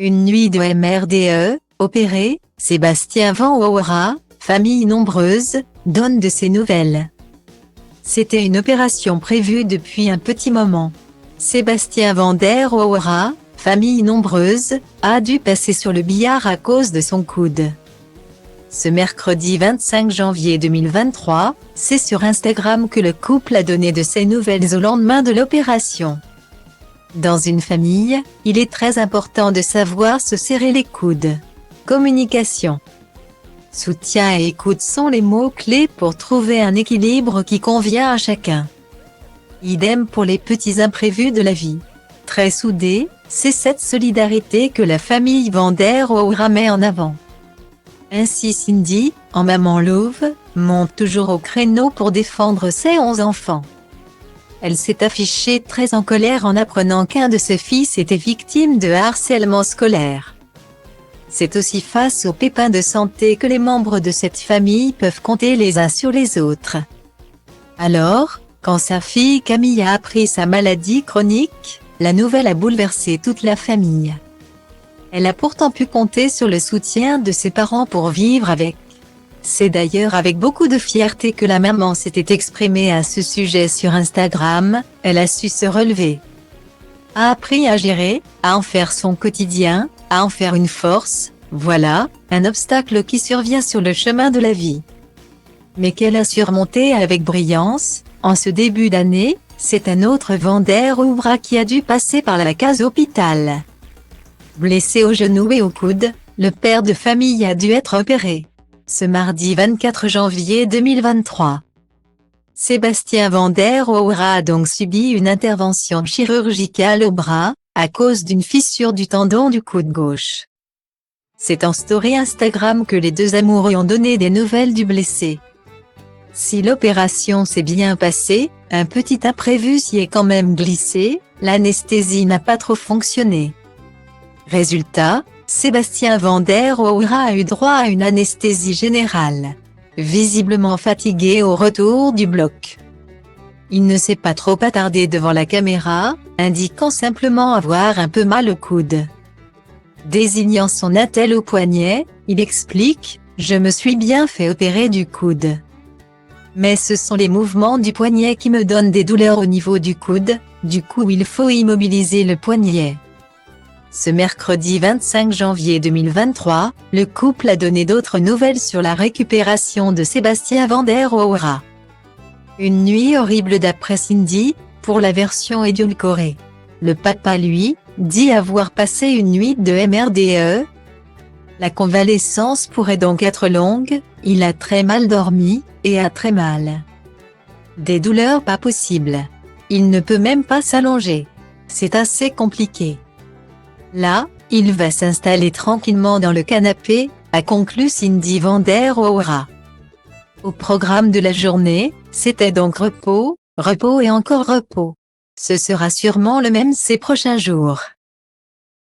Une nuit de MRDE, opéré, Sébastien Van Houwera, famille nombreuse, donne de ses nouvelles. C'était une opération prévue depuis un petit moment. Sébastien Van der Houwera, famille nombreuse, a dû passer sur le billard à cause de son coude. Ce mercredi 25 janvier 2023, c'est sur Instagram que le couple a donné de ses nouvelles au lendemain de l'opération. Dans une famille, il est très important de savoir se serrer les coudes. Communication. Soutien et écoute sont les mots-clés pour trouver un équilibre qui convient à chacun. Idem pour les petits imprévus de la vie. Très soudée, c'est cette solidarité que la famille Van der Houwera met en avant. Ainsi Cindy, en maman louve, monte toujours au créneau pour défendre ses 11 enfants. Elle s'est affichée très en colère en apprenant qu'un de ses fils était victime de harcèlement scolaire. C'est aussi face aux pépins de santé que les membres de cette famille peuvent compter les uns sur les autres. Alors, quand sa fille Camille a appris sa maladie chronique, la nouvelle a bouleversé toute la famille. Elle a pourtant pu compter sur le soutien de ses parents pour vivre avec. C'est d'ailleurs avec beaucoup de fierté que la maman s'était exprimée à ce sujet sur Instagram. Elle a su se relever, a appris à gérer, à en faire son quotidien, à en faire une force, voilà, un obstacle qui survient sur le chemin de la vie, mais qu'elle a surmonté avec brillance. En ce début d'année, c'est un autre Van der Houwera qui a dû passer par la case hôpital. Blessé au genou et au coude, le père de famille a dû être opéré. Ce mardi 24 janvier 2023. Sébastien Van der Houwera a donc subi une intervention chirurgicale au bras, à cause d'une fissure du tendon du coude gauche. C'est en story Instagram que les deux amoureux ont donné des nouvelles du blessé. Si l'opération s'est bien passée, un petit imprévu s'y est quand même glissé, l'anesthésie n'a pas trop fonctionné. Résultat, Sébastien Van der Houwera a eu droit à une anesthésie générale. Visiblement fatigué au retour du bloc. Il ne s'est pas trop attardé devant la caméra, indiquant simplement avoir un peu mal au coude. Désignant son attelle au poignet, il explique « Je me suis bien fait opérer du coude. Mais ce sont les mouvements du poignet qui me donnent des douleurs au niveau du coude, du coup il faut immobiliser le poignet ». Ce mercredi 25 janvier 2023, le couple a donné d'autres nouvelles sur la récupération de Sébastien Van der Houwera. Une nuit horrible d'après Cindy, pour la version édulcorée. Le papa lui, dit avoir passé une nuit de MRDE. La convalescence pourrait donc être longue, il a très mal dormi, et a très mal. Des douleurs pas possibles. Il ne peut même pas s'allonger. C'est assez compliqué. Là, il va s'installer tranquillement dans le canapé, a conclu Cindy Van der Houwera. Au programme de la journée, c'était donc repos, repos et encore repos. Ce sera sûrement le même ces prochains jours.